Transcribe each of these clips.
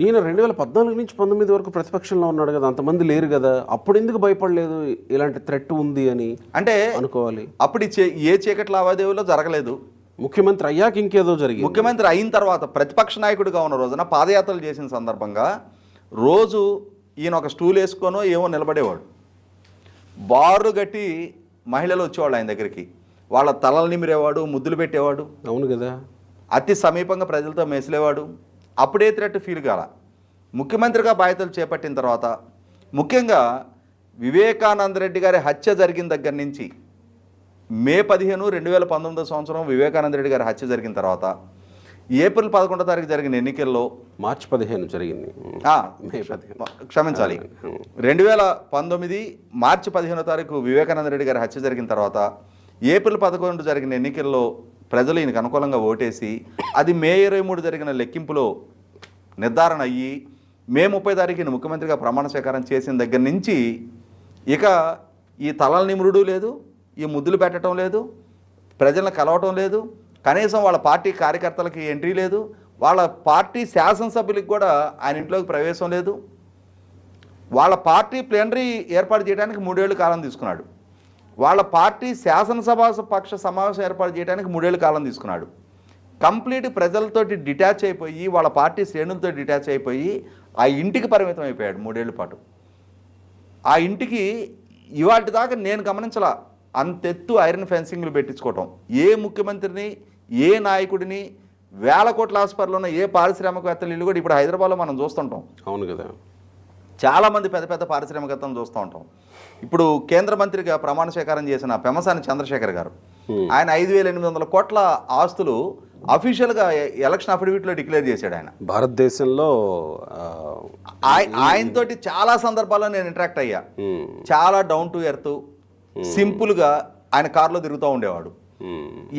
ఈయన 2014 నుంచి 19 వరకు ప్రతిపక్షంలో ఉన్నాడు కదా, అంతమంది లేరు కదా, అప్పుడు ఎందుకు భయపడలేదు ఇలాంటి థ్రెట్ ఉంది అని అంటే అనుకోవాలి? అప్పుడు ఏ చీకటి లావాదేవీలో జరగలేదు. ముఖ్యమంత్రి అయ్యాక ఇంకేదో జరిగింది. ముఖ్యమంత్రి అయిన తర్వాత ప్రతిపక్ష నాయకుడిగా ఉన్న రోజున పాదయాత్రలు చేసిన సందర్భంగా రోజు ఈయన ఒక స్టూల్ వేసుకొనో ఏమో నిలబడేవాడు. బార్లు కట్టి మహిళలు వచ్చేవాళ్ళు ఆయన దగ్గరికి, వాళ్ళ తలలు నిమిరేవాడు, ముద్దులు పెట్టేవాడు. అవును కదా. అతి సమీపంగా ప్రజలతో మెసిలేవాడు. అప్పుడే థ్రెట్ ఫీల్ కాల. ముఖ్యమంత్రిగా బాధ్యతలు చేపట్టిన తర్వాత, ముఖ్యంగా వివేకానంద రెడ్డి గారి హత్య జరిగిన దగ్గర నుంచి మే 15, 2019 సంవత్సరం వివేకానంద రెడ్డి గారి హత్య జరిగిన తర్వాత ఏప్రిల్ 11వ తారీఖు జరిగిన ఎన్నికల్లో మార్చి 15 జరిగింది. క్షమించాలి, 2019 మార్చి 15వ తారీఖు వివేకానంద రెడ్డి గారి హత్య జరిగిన తర్వాత ఏప్రిల్ 11 జరిగిన ఎన్నికల్లో ప్రజలు ఈయనకు అనుకూలంగా ఓటేసి అది మే 23 జరిగిన లెక్కింపులో నిర్ధారణ అయ్యి మే 30 తారీఖున ముఖ్యమంత్రిగా ప్రమాణ స్వీకారం చేసిన దగ్గర నుంచి ఇక ఈ తలల నిమురుడు లేదు, ఈ ముద్దులు పెట్టడం లేదు, ప్రజలను కలవటం లేదు, కనీసం వాళ్ళ పార్టీ కార్యకర్తలకి ఎంట్రీ లేదు, వాళ్ళ పార్టీ శాసనసభ్యులకు కూడా ఆయన ఇంట్లోకి ప్రవేశం లేదు. వాళ్ళ పార్టీ ప్లేనరీ ఏర్పాటు చేయడానికి 3 ఏళ్ళు కాలం తీసుకున్నాడు. వాళ్ళ పార్టీ శాసనసభ పక్ష సమావేశం ఏర్పాటు చేయడానికి 3 ఏళ్ళు కాలం తీసుకున్నాడు. కంప్లీట్ ప్రజలతోటి డిటాచ్ అయిపోయి, వాళ్ళ పార్టీ శ్రేణులతో డిటాచ్ అయిపోయి ఆ ఇంటికి పరిమితం అయిపోయాడు 3 ఏళ్ల పాటు. ఆ ఇంటికి ఇవాటి దాకా నేను గమనించలా అంతెత్తు ఐరన్ ఫెన్సింగ్లు పెట్టించుకోవటం. ఏ ముఖ్యమంత్రిని, ఏ నాయకుడిని, వేల కోట్ల ఆసుపత్రిలో ఉన్న ఏ పారిశ్రామికవేత్తలు ఇల్లు కూడా ఇప్పుడు హైదరాబాద్లో మనం చూస్తుంటాం. అవును కదా. చాలామంది పెద్ద పెద్ద పారిశ్రామికవేత్తలను చూస్తూ ఉంటాం. ఇప్పుడు కేంద్ర మంత్రిగా ప్రమాణ స్వీకారం చేసిన పెమ్మసాని చంద్రశేఖర్ గారు, ఆయన 5,800 కోట్ల ఆస్తులు అఫీషియల్గా ఎలక్షన్ అఫిడవిట్లో డిక్లేర్ చేశాడు. ఆయన భారతదేశంలో ఆయనతోటి చాలా సందర్భాల్లో నేను ఇంటరాక్ట్ అయ్యా. చాలా డౌన్ టు ఎర్త్, సింపుల్గా ఆయన కారులో తిరుగుతూ ఉండేవాడు.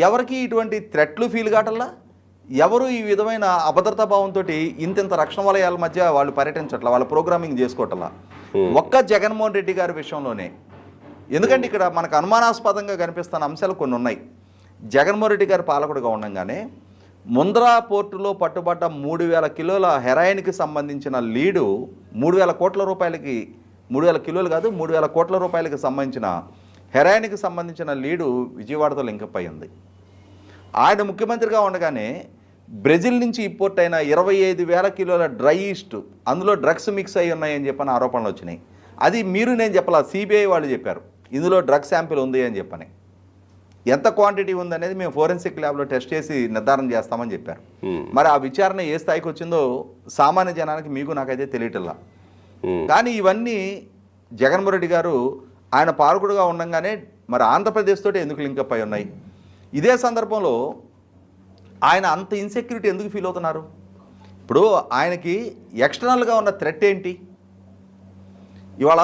ఎవరికి ఇటువంటి థ్రెట్లు ఫీల్ కావటల్లా, ఎవరు ఈ విధమైన అభద్రతా భావంతో ఇంత రక్షణ వలయాల మధ్య వాళ్ళు పర్యటించట్లా, వాళ్ళు ప్రోగ్రామింగ్ చేసుకోవట్లా. ఒక్క జగన్మోహన్ రెడ్డి గారి విషయంలోనే, ఎందుకంటే ఇక్కడ మనకు అనుమానాస్పదంగా కనిపిస్తున్న అంశాలు కొన్ని ఉన్నాయి. జగన్మోహన్ రెడ్డి గారి పాలకుడిగా ఉండగానే ముంద్రా పోర్టులో పట్టుబడ్డ 3,000 కిలోల హెరాయిన్కి సంబంధించిన లీడు 3,000 కోట్ల రూపాయలకి, 3,000 కిలోలు కాదు 3,000 కోట్ల రూపాయలకి సంబంధించిన హెరాయిన్కి సంబంధించిన లీడు విజయవాడతో లింకప్ అయి ఉంది. ఆయన ముఖ్యమంత్రిగా ఉండగానే బ్రెజిల్ నుంచి ఇంపోర్ట్ అయిన 25,000 కిలోల డ్రై ఈస్ట్, అందులో డ్రగ్స్ మిక్స్ అయి ఉన్నాయని చెప్పని ఆరోపణలు వచ్చినాయి. అది నేను చెప్పాలా, సిబిఐ వాళ్ళు చెప్పారు ఇందులో డ్రగ్స్ శాంపిల్ ఉంది అని చెప్పని. ఎంత క్వాంటిటీ ఉందనేది మేము ఫోరెన్సిక్ ల్యాబ్లో టెస్ట్ చేసి నిర్ధారణ చేస్తామని చెప్పారు. మరి ఆ విచారణ ఏ స్థాయికి వచ్చిందో సామాన్య జనానికి మీకు నాకైతే తెలియటల్లా. కానీ ఇవన్నీ జగన్మోహన్ రెడ్డి గారు ఆయన పాలకుడుగా ఉండగానే మరి ఆంధ్రప్రదేశ్ తోటి ఎందుకు లింకప్ అయి ఉన్నాయి? ఇదే సందర్భంలో ఆయన అంత ఇన్సెక్యూరిటీ ఎందుకు ఫీల్ అవుతున్నారు? ఇప్పుడు ఆయనకి ఎక్స్టర్నల్గా ఉన్న థ్రెట్ ఏంటి? ఇవాళ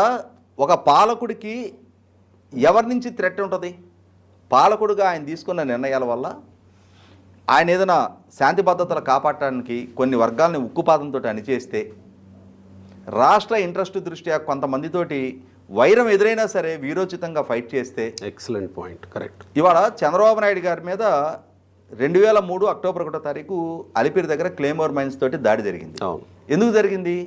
ఒక పాలకుడికి ఎవరి నుంచి థ్రెట్ ఉంటుంది? పాలకుడుగా ఆయన తీసుకున్న నిర్ణయాల వల్ల ఆయన ఏదైనా శాంతి భద్రతలు కాపాడటానికి కొన్ని వర్గాలని ఉక్కుపాదంతో అణిచేస్తే, రాష్ట్ర ఇంట్రెస్ట్ దృష్ట్యా కొంతమందితోటి వైరం ఎదురైనా సరే వీరోచితంగా ఫైట్ చేస్తే. Excellent point, correct. ఇవాళ చంద్రబాబు నాయుడు గారి మీద 2003 అక్టోబర్ 1వ తారీఖు అలిపిరి దగ్గర క్లేమోర్ మైన్స్ తోటి దాడి జరిగింది. ఎందుకు జరిగింది?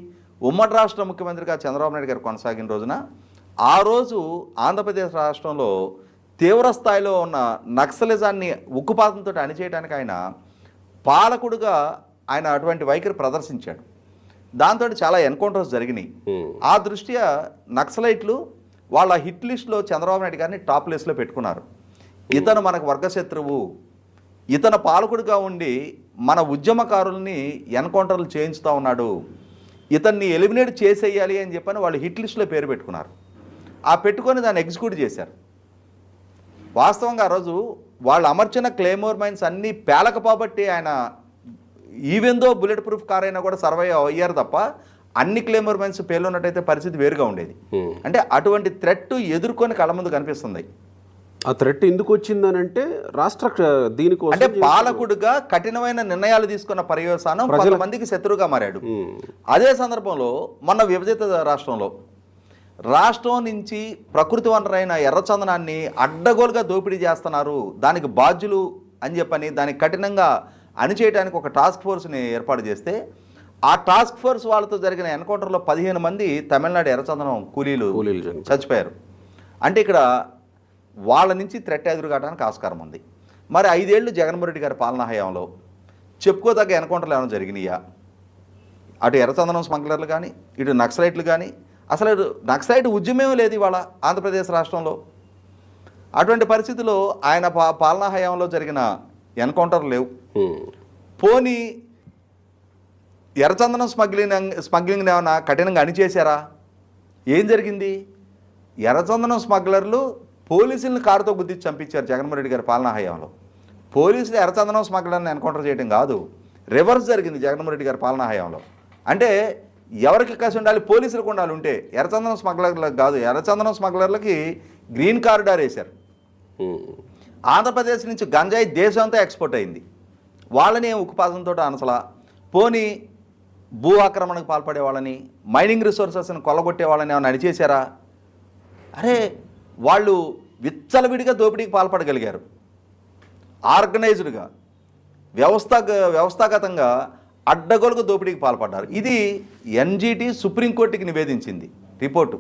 ఉమ్మడి రాష్ట్ర ముఖ్యమంత్రిగా చంద్రబాబు నాయుడు గారు కొనసాగిన రోజున, ఆ రోజు ఆంధ్రప్రదేశ్ రాష్ట్రంలో తీవ్ర స్థాయిలో ఉన్న నక్సలిజాన్ని ఉక్కుపాతంతో అణిచేయడానికి ఆయన పాలకుడుగా ఆయన అటువంటి వైఖరి ప్రదర్శించాడు. దాంతో చాలా ఎన్కౌంటర్స్ జరిగినాయి. ఆ దృష్ట్యా నక్సలైట్లు వాళ్ళ హిట్ లిస్ట్లో చంద్రబాబు నాయుడు గారిని టాప్ ప్లేస్లో పెట్టుకున్నారు. ఇతను మనకు వర్గశత్రువు, ఇతను పాలకుడిగా ఉండి మన ఉద్యమకారుల్ని ఎన్కౌంటర్లు చేయించుతూ ఉన్నాడు, ఇతన్ని ఎలిమినేట్ చేసేయాలి అని చెప్పని వాళ్ళు హిట్ లిస్ట్లో పేరు పెట్టుకున్నారు. ఆ పెట్టుకొని దాన్ని ఎగ్జిక్యూట్ చేశారు. వాస్తవంగా ఆ రోజు వాళ్ళు అమర్చిన క్లేమోర్ మైన్స్ అన్నీ పేలకపోబట్టి ఆయన ఈవెందో బుల్లెట్ ప్రూఫ్ కార్ అయినా కూడా సర్వైవ్ అయ్యారు తప్ప, అన్ని క్లేమోర్ మైన్స్ పేలున్నట్టయితే పరిస్థితి వేరుగా ఉండేది. అంటే అటువంటి థ్రెట్ ఎదుర్కొని కళ్ళ ముందు కనిపిస్తుంది. ఆ థ్రెట్ ఎందుకు వచ్చిందనంటే రాష్ట్ర దీనికోసం, అంటే పాలకుడుగా కఠినమైన నిర్ణయాలు తీసుకున్న పర్యవసానం కొంతమందికి శత్రువుగా మారాడు. అదే సందర్భంలో మొన్న విభజిత రాష్ట్రం నుంచి ప్రకృతి వనరైన ఎర్రచందనాన్ని అడ్డగోలుగా దోపిడీ చేస్తున్నారు, దానికి బాధ్యులు అని చెప్పని దానికి కఠినంగా అణిచేయడానికి ఒక టాస్క్ ఫోర్స్ని ఏర్పాటు చేస్తే, ఆ టాస్క్ ఫోర్స్ వాళ్ళతో జరిగిన ఎన్కౌంటర్లో 15 మంది తమిళనాడు ఎర్రచందనం కూలీలు చచ్చిపోయారు. అంటే ఇక్కడ వాళ్ళ నుంచి థ్రెట్ ఎదురుకావడానికి ఆస్కారం ఉంది. మరి 5 ఏళ్ళు జగన్మోహన్ రెడ్డి గారి పాలనా హయాంలో చెప్పుకోదగ్గ ఎన్కౌంటర్లు ఏమైనా జరిగినాయా? అటు ఎర్రచందనం స్మగ్లర్లు కానీ, ఇటు నక్సలైట్లు కానీ, అసలు నక్సలైట్ ఉద్యమమే లేదు ఇవాళ ఆంధ్రప్రదేశ్ రాష్ట్రంలో. అటువంటి పరిస్థితుల్లో ఆయన పాలనా హయాంలో జరిగిన ఎన్కౌంటర్లు లేవు. పోనీ ఎర్రచందనం స్మగ్లింగ్ ఏమైనా కఠినంగా అణిచేశారా? ఏం జరిగింది? ఎర్రచందనం స్మగ్లర్లు పోలీసులను కారుతో గుద్దించి చంపించారు జగన్మోహన్ రెడ్డి గారి పాలనా హయాంలో. పోలీసులు ఎర్రచందనం స్మగ్లర్ని ఎన్కౌంటర్ చేయడం కాదు, రివర్స్ జరిగింది జగన్మోహన్ రెడ్డి గారి పాలనా హయాంలో. అంటే ఎవరికి కసి ఉండాలి? పోలీసులకు ఉండాలి. ఉంటే ఎర్రచందనం స్మగ్లర్లకు కాదు, ఎర్రచందనం స్మగ్లర్లకి గ్రీన్ కారిడార్ వేశారు. ఆంధ్రప్రదేశ్ నుంచి గంజాయి దేశం అంతా ఎక్స్పోర్ట్ అయింది. వాళ్ళని ఉక్కుపాదంతో అనసలా. పోనీ భూ ఆక్రమణకు పాల్పడే వాళ్ళని, మైనింగ్ రిసోర్సెస్ని కొల్లగొట్టే వాళ్ళని ఏమైనా అణిచేశారా? అరే వాళ్ళు విచ్చలవిడిగా దోపిడీకి పాల్పడగలిగారు. ఆర్గనైజ్డ్గా వ్యవస్థాగతంగా అడ్డగోలుగా దోపిడీకి పాల్పడ్డారు. ఇది ఎన్జీటీ సుప్రీంకోర్టుకి నివేదించింది రిపోర్టు.